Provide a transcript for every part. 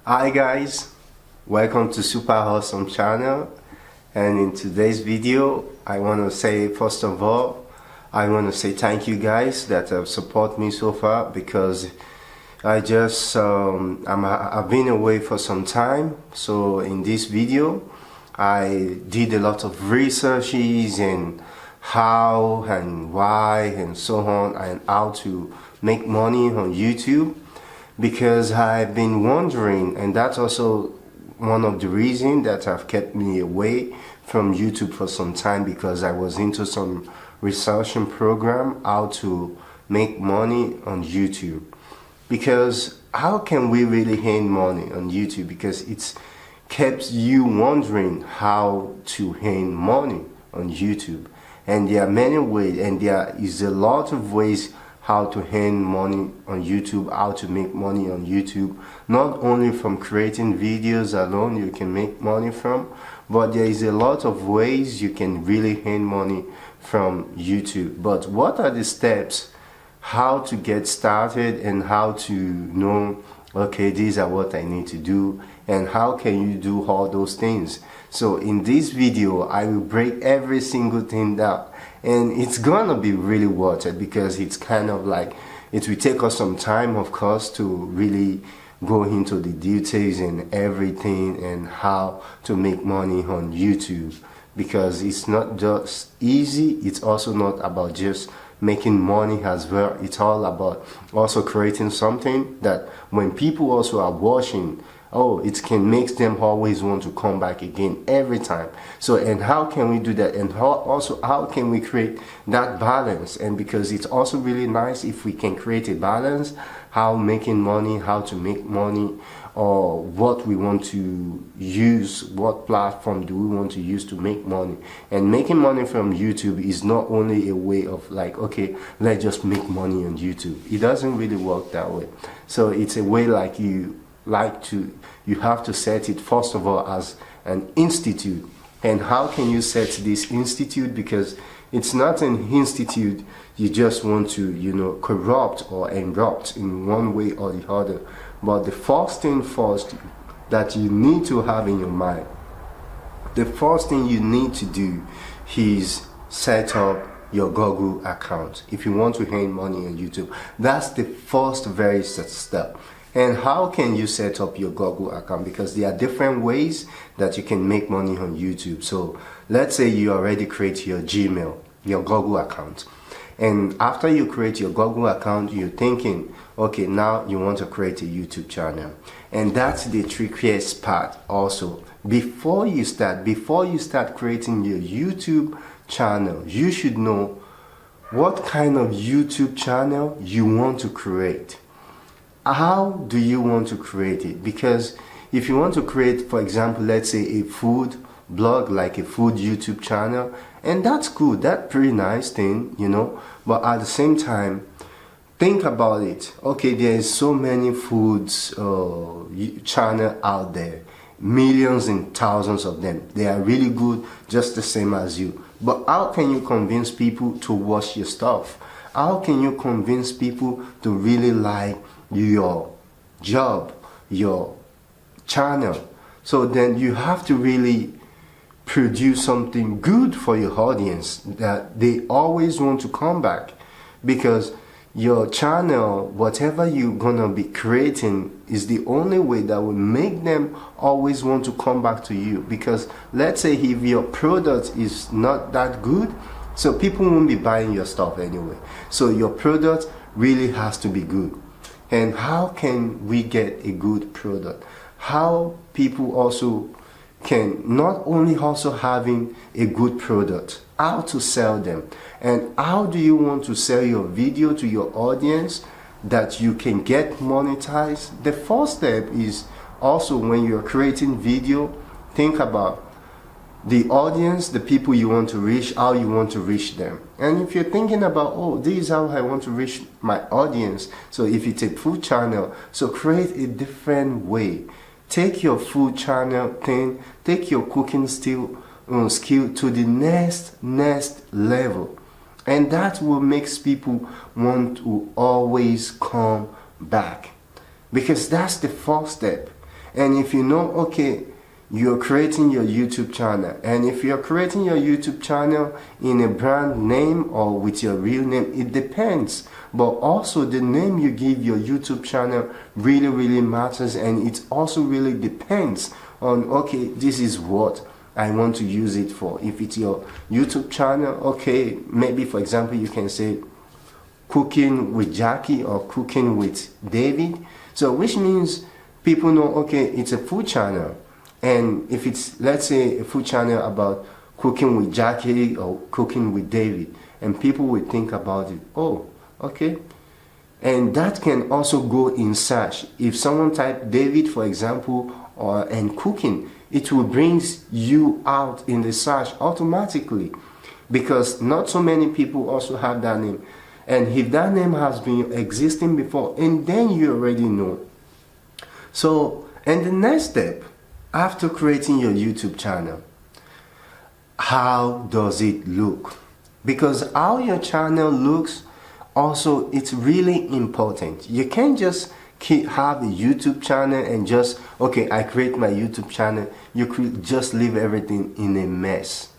Hi guys, welcome to Super Awesome channel, and in today's video I want to say, first of all, I want to say thank you guys that have supported me so far, because I've been away for some time. So in this video I did a lot of researches and how and why and so on, and how to make money on YouTube, because I've been wondering, and that's also one of the reasons that have kept me away from YouTube for some time, because I was into some researching program how to make money on YouTube. Because how can we really earn money on YouTube? Because it's kept you wondering how to earn money on YouTube, and there are many ways, and there is a lot of ways how to earn money on YouTube, how to make money on YouTube. Not only from creating videos alone you can make money from, but there is a lot of ways you can really earn money from YouTube. But what are the steps how to get started, and how to know, okay, these are what I need to do, and how can you do all those things? So in this video I will break every single thing down, and it's gonna be really worth it, because it's kind of like, it will take us some time, of course, to really go into the details and everything, and how to make money on YouTube, because it's not just easy. It's also not about just making money as well. It's all about also creating something that when people also are watching, oh, it can make them always want to come back again every time. So, and how can we do that? And how can we create that balance? And because it's also really nice if we can create a balance, how making money, how to make money, or what we want to use, what platform do we want to use to make money. And making money from YouTube is not only a way of like, okay, let's just make money on YouTube. It doesn't really work that way. So it's a way like you have to set it first of all as an institute. And how can you set this institute? Because it's not an institute you just want to corrupt or erupt in one way or the other. But the first thing first that you need to have in your mind, the first thing you need to do is set up your Google account if you want to earn money on YouTube. That's the first very step. And how can you set up your Google account? Because there are different ways that you can make money on YouTube. So let's say you already create your Gmail, your Google account. And after you create your Google account, you're thinking, okay, now you want to create a YouTube channel. And that's the trickiest part also. Before you start creating your YouTube channel, you should know what kind of YouTube channel you want to create. How do you want to create it? Because if you want to create, for example, let's say a food blog, like a food YouTube channel, and that's good, that's pretty nice thing, but at the same time, think about it. Okay, there's so many foods channel out there, millions and thousands of them. They are really good, just the same as you. But how can you convince people to watch your stuff? How can you convince people to really like your job, your channel? So then you have to really produce something good for your audience that they always want to come back, because your channel, whatever you're gonna be creating, is the only way that will make them always want to come back to you. Because let's say if your product is not that good, so people won't be buying your stuff anyway. So your product really has to be good. And how can we get a good product? How people also can not only also having a good product, how to sell them, and how do you want to sell your video to your audience that you can get monetized. The first step is also, when you're creating video, think about the audience, the people you want to reach, how you want to reach them. And if you're thinking about, oh, this is how I want to reach my audience, so if it's a food channel, so create a different way. Take your food channel thing, take your cooking skill to the next level, and that will make people want to always come back, because that's the first step. And if you know, okay, you're creating your YouTube channel, and if you're creating your YouTube channel in a brand name or with your real name, it depends. But also the name you give your YouTube channel really matters, and it also really depends on, okay, this is what I want to use it for. If it's your YouTube channel, okay, maybe for example you can say cooking with Jackie or cooking with David. So which means people know, okay, it's a food channel. And if it's, let's say, a food channel about cooking with Jackie or cooking with David, and people will think about it, oh, okay. And that can also go in search. If someone type David, for example, and cooking, it will bring you out in the search automatically, because not so many people also have that name. And if that name has been existing before, and then you already know. So, and the next step, after creating your YouTube channel, how does it look? Because how your channel looks, also, it's really important. You can't just have a YouTube channel and just, okay, I create my YouTube channel. You could just leave everything in a mess.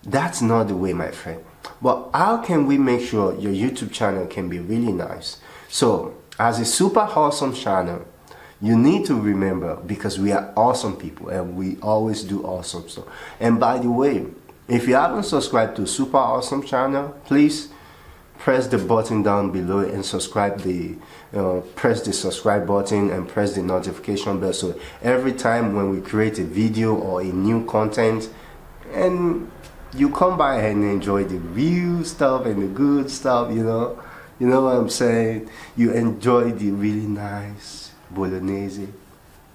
That's not the way, my friend. But how can we make sure your YouTube channel can be really nice? So, as a super awesome channel, you need to remember, because we are awesome people and we always do awesome stuff. And by the way, if you haven't subscribed to Super Awesome channel, please press the button down below and subscribe. Press the subscribe button and press the notification bell, so every time when we create a video or a new content, and you come by and enjoy the real stuff and the good stuff, you know what I'm saying? You enjoy the really nice bolognese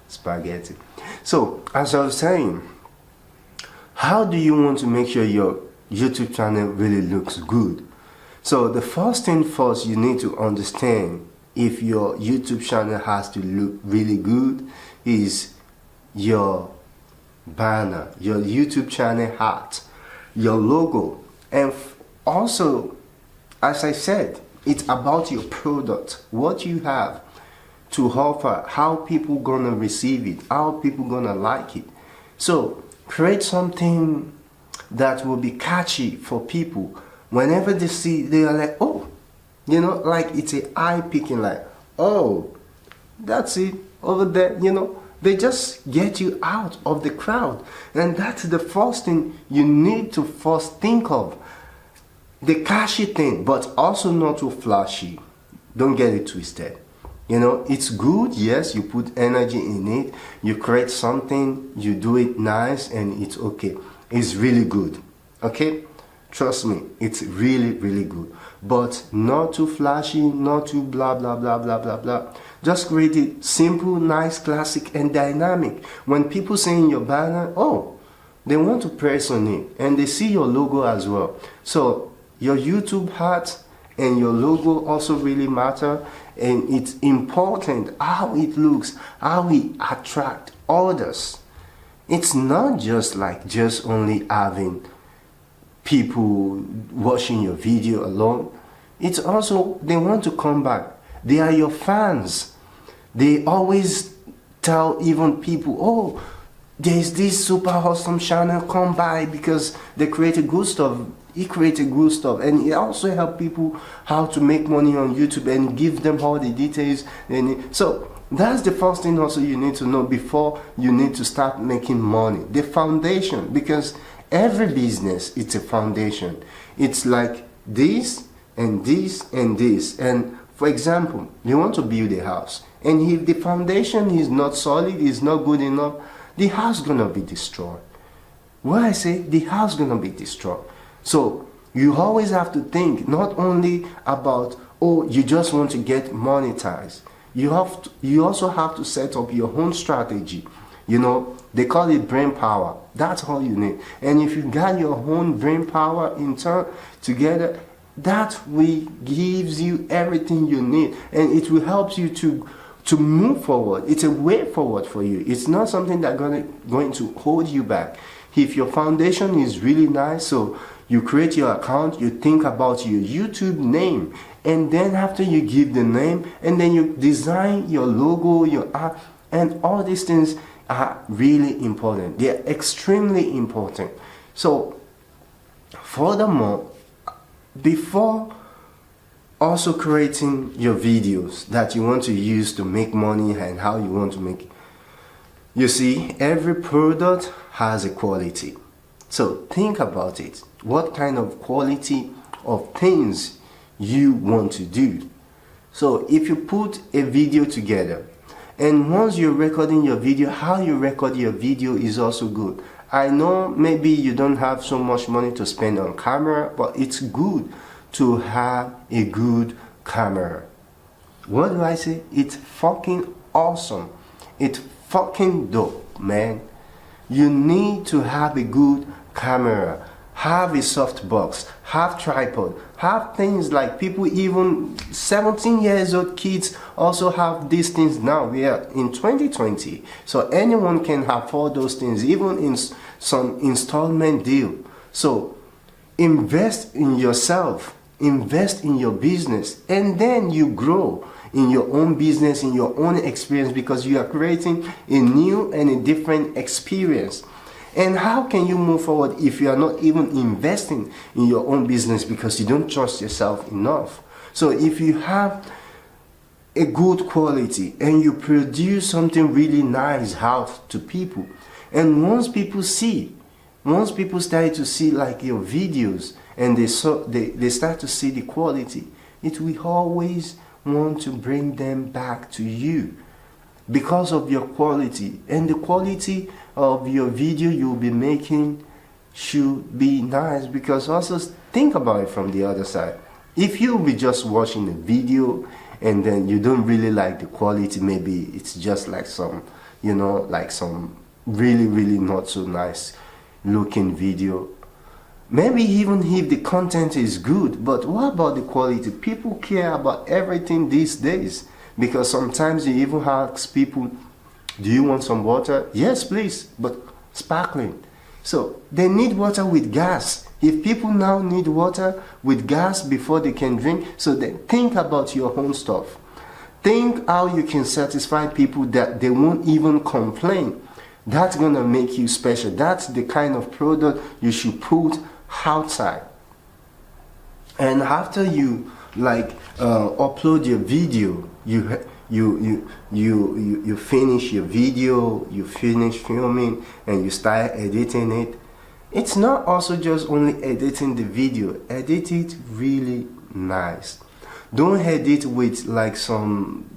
spaghetti. So, as I was saying, how do you want to make sure your YouTube channel really looks good? So the first thing first, you need to understand if your YouTube channel has to look really good is your banner, your YouTube channel art, your logo. And also, as I said, it's about your product, what you have to offer, how people gonna receive it, how people gonna like it. So create something that will be catchy for people. Whenever they see, they are like, oh, like it's a eye-picking, like, oh, that's it over there, they just get you out of the crowd. And that's the first thing you need to first think of. The catchy thing, but also not too flashy. Don't get it twisted. It's good, yes, you put energy in it, you create something, you do it nice, and it's okay. It's really good, okay? Trust me, it's really good. But not too flashy, not too blah, blah, blah, blah, blah, blah. Just create it simple, nice, classic, and dynamic. When people see in your banner, oh, they want to press on it, and they see your logo as well. So, your YouTube hat and your logo also really matter, and it's important how it looks, how it attracts others. It's not just only having people watching your video alone. It's also, they want to come back. They are your fans. They always tell even people, oh, there's this super awesome channel, come by, because they created good stuff. He created good stuff, and he also help people how to make money on YouTube and give them all the details. And so that's the first thing also you need to know before you need to start making money. The foundation, because every business, it's a foundation. It's like this and this and this. And for example, you want to build a house, and if the foundation is not solid, is not good enough, the house gonna be destroyed. What I say, the house gonna be destroyed. So you always have to think not only about, oh, you just want to get monetized. You also have to set up your own strategy. They call it brain power. That's all you need. And if you got your own brain power in turn together, that will gives you everything you need, and it will help you to move forward. It's a way forward for you. It's not something that's going to hold you back. If your foundation is really nice, so you create your account, you think about your YouTube name, and then after you give the name, and then you design your logo, your art, and all these things are really important. They are extremely important. So furthermore, before also creating your videos that you want to use to make money and how you want to make it, you see, every product has a quality. So think about it. What kind of quality of things you want to do? So if you put a video together, and once you're recording your video, how you record your video is also good. I know maybe you don't have so much money to spend on camera, but it's good to have a good camera. What do I say? It's fucking awesome. It's fucking dope, man. You need to have a good camera, have a softbox, have tripod, have things like people, even 17 years old kids also have these things now. We are in 2020, so anyone can afford those things, even in some installment deal. So invest in yourself, invest in your business, and then you grow in your own business, in your own experience, because you are creating a new and a different experience. And how can you move forward if you are not even investing in your own business because you don't trust yourself enough? So if you have a good quality and you produce something really nice out to people, and once people start to see like your videos, and they start to see the quality, it will always want to bring them back to you because of your quality. And the quality of your video you'll be making should be nice, because also think about it from the other side. If you'll be just watching a video and then you don't really like the quality, maybe it's just like some, you know, like some really not so nice looking video. Maybe even if the content is good, but what about the quality? People care about everything these days, because sometimes you even ask people, do you want some water? Yes, please, but sparkling. So they need water with gas. If people now need water with gas before they can drink, so then think about your own stuff. Think how you can satisfy people that they won't even complain. That's gonna make you special. That's the kind of product you should put outside. And after you upload your video, you finish your video, you finish filming, and you start editing it. It's not also just only editing the video. Edit it really nice. Don't edit with like some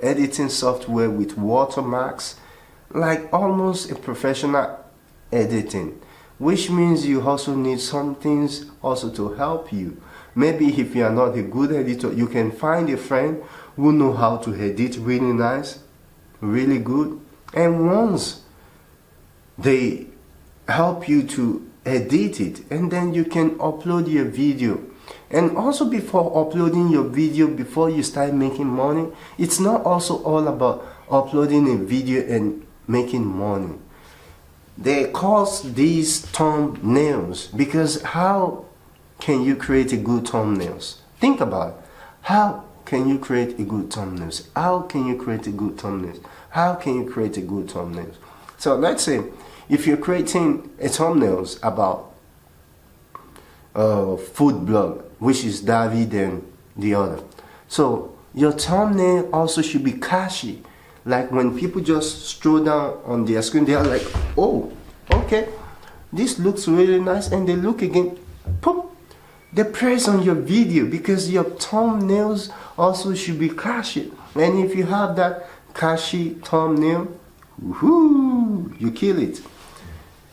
editing software with watermarks, like almost a professional editing, which means you also need some things also to help you. Maybe if you are not a good editor, you can find a friend who know how to edit really nice, really good, and once they help you to edit it, and then you can upload your video. And also, before uploading your video, before you start making money, it's not also all about uploading a video and making money. They call these thumbnails, because how can you create a good thumbnails? Think about it. How can you create a good thumbnails? How can you create a good thumbnails? How can you create a good thumbnails? So let's say if you're creating a thumbnails about food blog, which is David and the other. So your thumbnail also should be catchy. Like when people just scroll down on their screen, they are like, oh, okay, this looks really nice, and they look again, poof, they press on your video, because your thumbnails also should be catchy. And if you have that catchy thumbnail, woohoo, you kill it.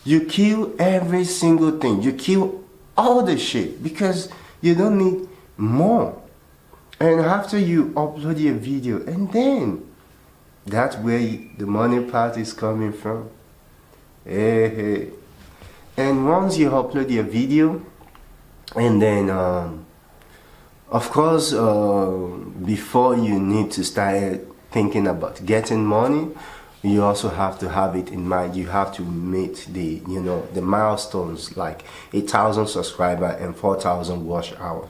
You kill every single thing. You kill all the shit, because you don't need more. And after you upload your video, and then that's where the money part is coming from. Hey. And once you upload your video, and then of course before you need to start thinking about getting money, you also have to have it in mind. You have to meet the milestones, like 8,000 subscribers and 4,000 watch hours.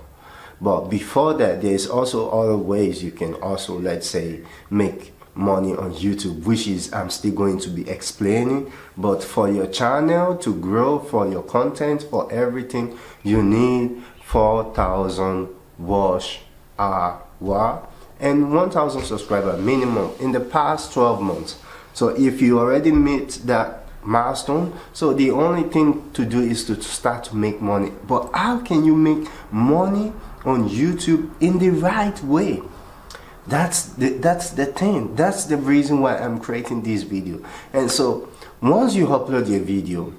But before that, there's also other ways you can also, let's say, make money on YouTube, which is I'm still going to be explaining. But for your channel to grow, for your content, for everything, you need 4,000 watch hour and 1,000 subscriber minimum in the past 12 months. So if you already meet that milestone, so the only thing to do is to start to make money. But how can you make money on YouTube in the right way? That's the thing. That's the reason why I'm creating this video. And so once you upload your video,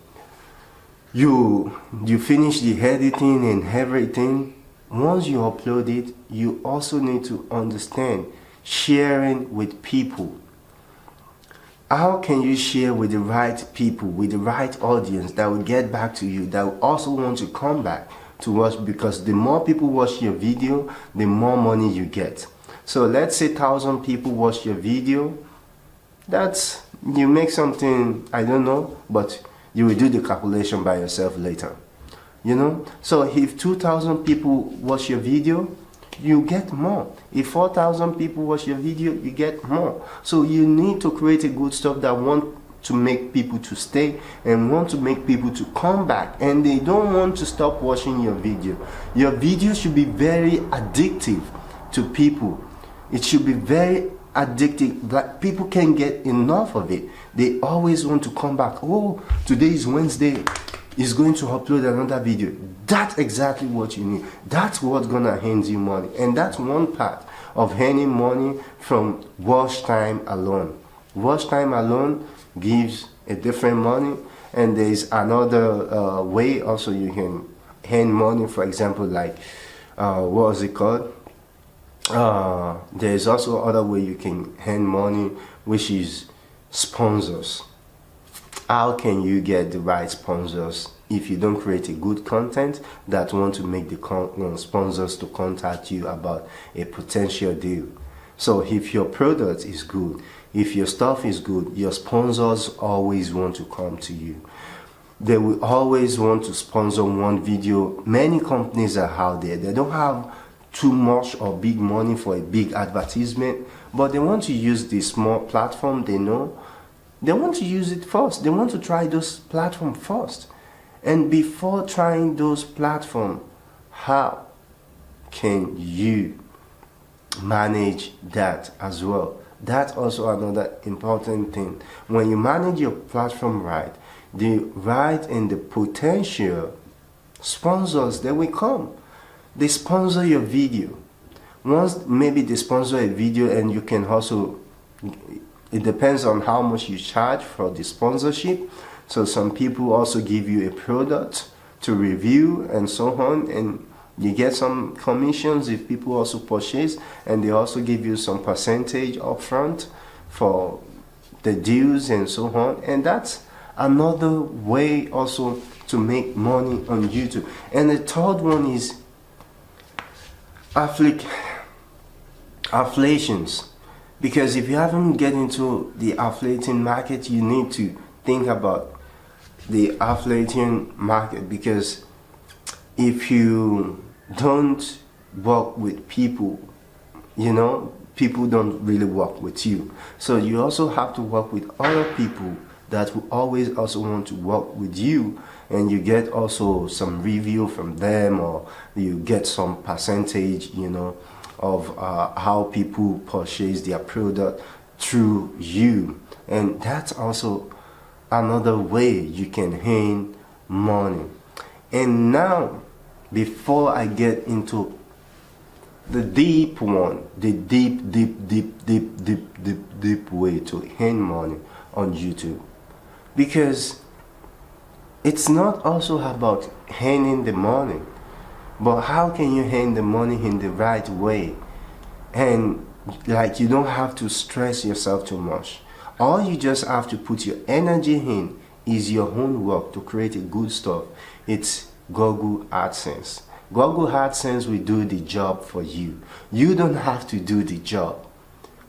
you finish the editing and everything. Once you upload it, you also need to understand sharing with people. How can you share with the right people, with the right audience that will get back to you, that will also want to come back to watch? Because the more people watch your video, the more money you get. So let's say 1,000 people watch your video. That's, you make something, I don't know, but you will do the calculation by yourself later. You know, so if 2,000 people watch your video, you get more. If 4,000 people watch your video, you get more. So you need to create a good stuff that want to make people to stay and want to make people to come back, and they don't want to stop watching your video. Your video should be very addictive to people. It should be very addictive, like people can't get enough of it. They always want to come back. Oh, today is Wednesday, is going to upload another video. That's exactly what you need. That's what's gonna earn you money. And that's one part of earning money from watch time alone. Watch time alone gives a different money. And there's another way also you can earn money. For example, like what was it called? There's also other way you can earn money, which is sponsors. How can you get the right sponsors if you don't create a good content that want to make the sponsors to contact you about a potential deal? So if your product is good, if your stuff is good, your sponsors always want to come to you. They will always want to sponsor one video. Many companies are out there, they don't have too much or big money for a big advertisement, but they want to use this small platform they know. They want to use it first. They want to try those platforms first. And before trying those platforms, how can you manage that as well? That's also another important thing. When you manage your platform right, the right and the potential sponsors, they will come. They sponsor your video. Once maybe they sponsor a video, and you can also, it depends on how much you charge for the sponsorship. So some people also give you a product to review and so on, and you get some commissions if people also purchase, and they also give you some percentage upfront for the deals and so on. And that's another way also to make money on YouTube. And the third one is affiliations. Because if you haven't get into the affiliating market, you need to think about the affiliating market. Because if you don't work with people, you know, people don't really work with you. So you also have to work with other people that will always also want to work with you, and you get also some review from them, or you get some percentage, you know, of how people purchase their product through you. And that's also another way you can earn money. And now, before I get into the deep one, the deep way to earn money on YouTube, because it's not also about earning the money, but how can you earn the money in the right way? And like, you don't have to stress yourself too much. All you just have to put your energy in is your own work to create a good stuff. It's Google Adsense. Google Adsense will do the job for you. You don't have to do the job.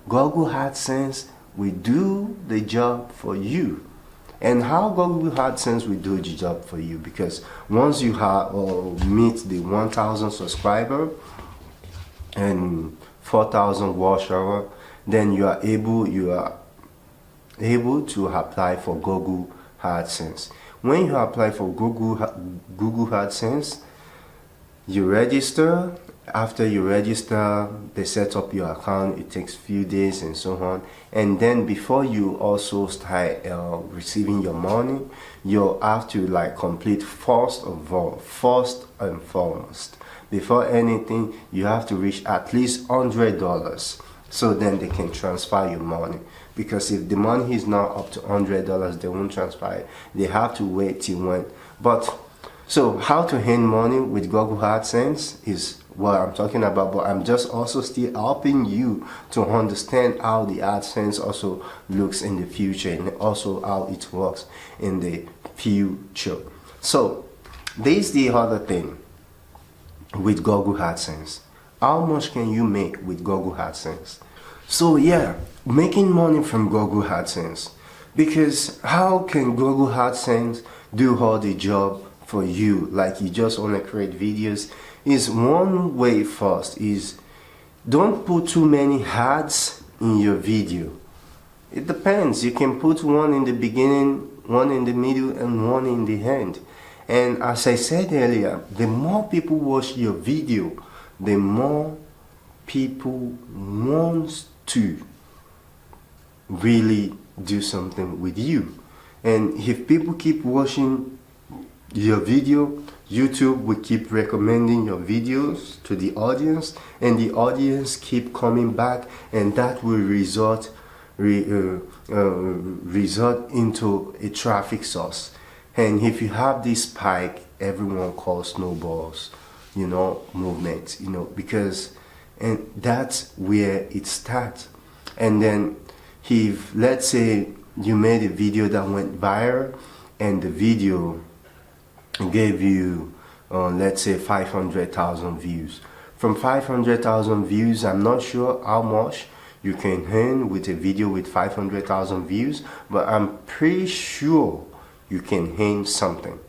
Google Adsense will do the job for you. And how Google AdSense will do the job for you, because once you have or meet the 1,000 subscriber, and 4,000 watch hour, then you are able to apply for Google Adsense. When you apply for Google Adsense, you register. After you register, they set up your account. It takes few days and so on. And then before you also start receiving your money, you have to like complete first and foremost, before anything, you have to reach at least $100. So then they can transfer your money. Because if the money is not up to $100, they won't transfer it. They have to wait till when. But so how to earn money with Google AdSense is what I'm talking about, but I'm just also still helping you to understand how the AdSense also looks in the future and also how it works in the future. So this is the other thing with Google AdSense. How much can you make with Google AdSense? So yeah, making money from Google AdSense. Because how can Google AdSense do all the job for you? Like you just want to create videos. Is one way first is don't put too many ads in your video. It depends. You can put one in the beginning, one in the middle, and one in the end. And as I said earlier, the more people watch your video, the more people want to really do something with you. And if people keep watching your video, YouTube will keep recommending your videos to the audience, and the audience keep coming back, and that will result into a traffic source. And if you have this spike, everyone calls snowballs, movement, because, and that's where it starts. And then if, let's say, you made a video that went viral, and the video gave you, let's say, 500,000 views. From 500,000 views, I'm not sure how much you can earn with a video with 500,000 views, but I'm pretty sure you can earn something.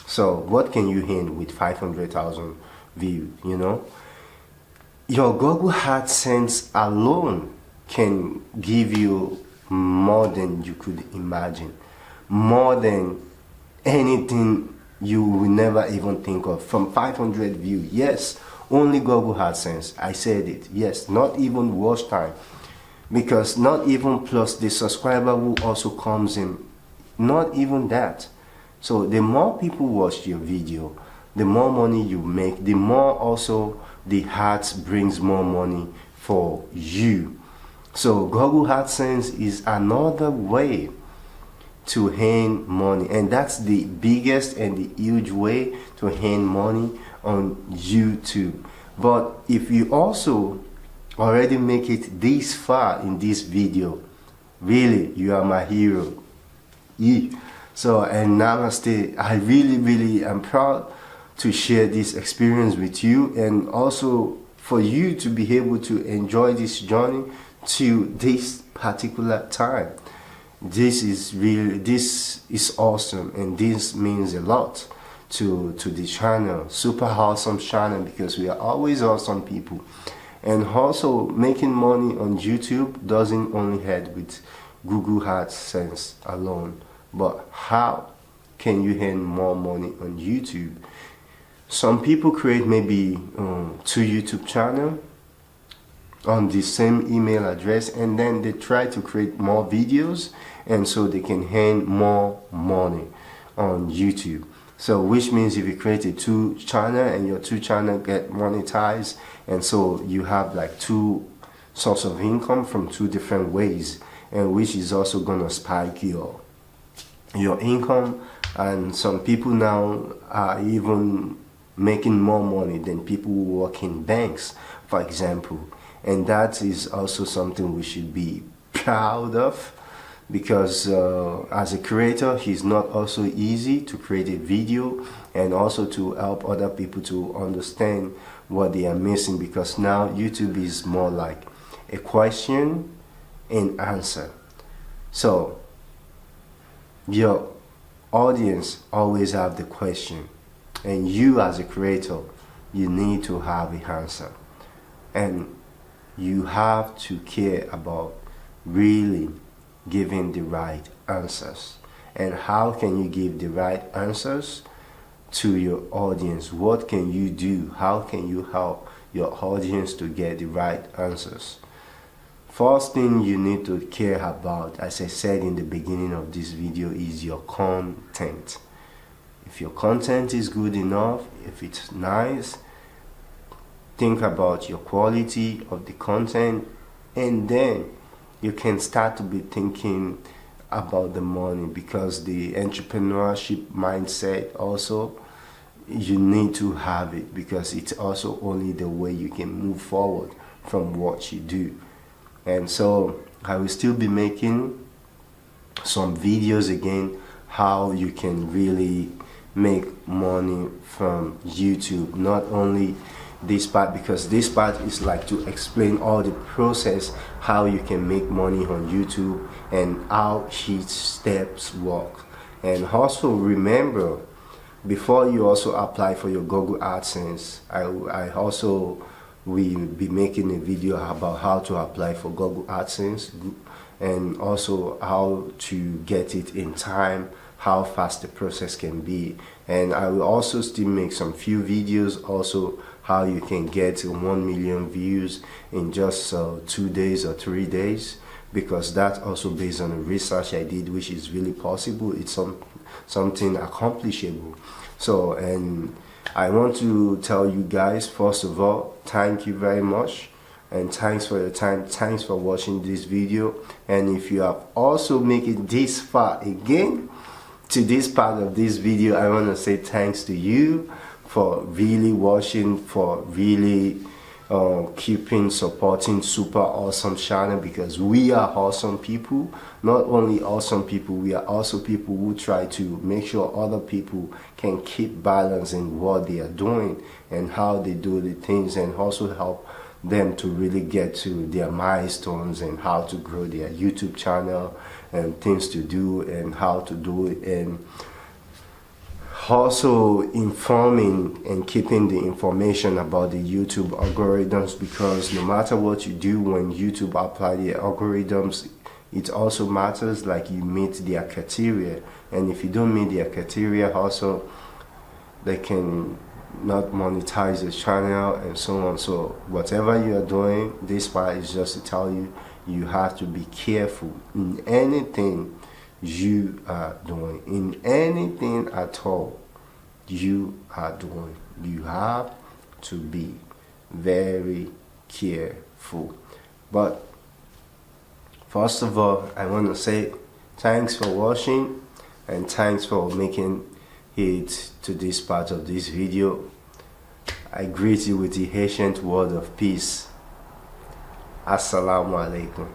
So what can you earn with 500,000 views, Your Google AdSense alone can give you more than you could imagine, more than anything you will never even think of. From 500 views, yes, only Google AdSense, I said it, yes, not even watch time, because not even plus the subscriber who also comes in, not even that. So the more people watch your video, the more money you make, the more also the ads brings more money for you. So Google AdSense is another way to earn money, and that's the biggest and the huge way to earn money on YouTube. But if you also already make it this far in this video, really, you are my hero. Yeah. So, and namaste. I really am proud to share this experience with you, and also for you to be able to enjoy this journey to this particular time. This is awesome, and this means a lot to the channel, super awesome channel, because we are always awesome people. And also making money on YouTube doesn't only head with Google AdSense alone, but how can you earn more money on YouTube? Some people create maybe 2 YouTube channels on the same email address, and then they try to create more videos, and so they can earn more money on YouTube. So which means if you create a 2 channel and your 2 channel get monetized, and so you have like 2 source of income from 2 different ways, and which is also gonna spike your income. And some people now are even making more money than people who work in banks, for example. And that is also something we should be proud of, because as a creator, it's not also easy to create a video and also to help other people to understand what they are missing, because now YouTube is more like a question and answer. So your audience always have the question, and you as a creator, you need to have the answer. and you have to care about really giving the right answers. And how can you give the right answers to your audience? What can you do? How can you help your audience to get the right answers? First thing you need to care about, as I said in the beginning of this video, is your content. If your content is good enough, if it's nice, think about your quality of the content, and then you can start to be thinking about the money, because the entrepreneurship mindset also, you need to have it, because it's also only the way you can move forward from what you do. And so I will still be making some videos again, how you can really make money from YouTube. Not only this part, because this part is like to explain all the process, how you can make money on YouTube and how each steps work. And also remember, before you also apply for your Google AdSense, I also will be making a video about how to apply for Google AdSense, and also how to get it in time, how fast the process can be. And I will also still make some few videos also how you can get 1 million views in just 2 days or 3 days, because that's also based on the research I did, which is really possible. It's something accomplishable. So, and I want to tell you guys, first of all, thank you very much, and thanks for your time, thanks for watching this video. And if you have also made it this far again to this part of this video, I want to say thanks to you for really watching, for really keeping supporting Super Awesome channel, because we are awesome people. Not only awesome people, we are also people who try to make sure other people can keep balance in what they are doing and how they do the things, and also help them to really get to their milestones and how to grow their YouTube channel and things to do and how to do it, and also informing and keeping the information about the YouTube algorithms, because no matter what you do, when YouTube apply the algorithms, it also matters like you meet their criteria. And if you don't meet their criteria, also they can not monetize the channel and so on. So whatever you are doing, this part is just to tell you, you have to be careful in anything you are doing, in anything at all you are doing. You have to be very careful. But first of all, I want to say thanks for watching, and thanks for making it to this part of this video. I greet you with the ancient word of peace. Assalamu alaikum.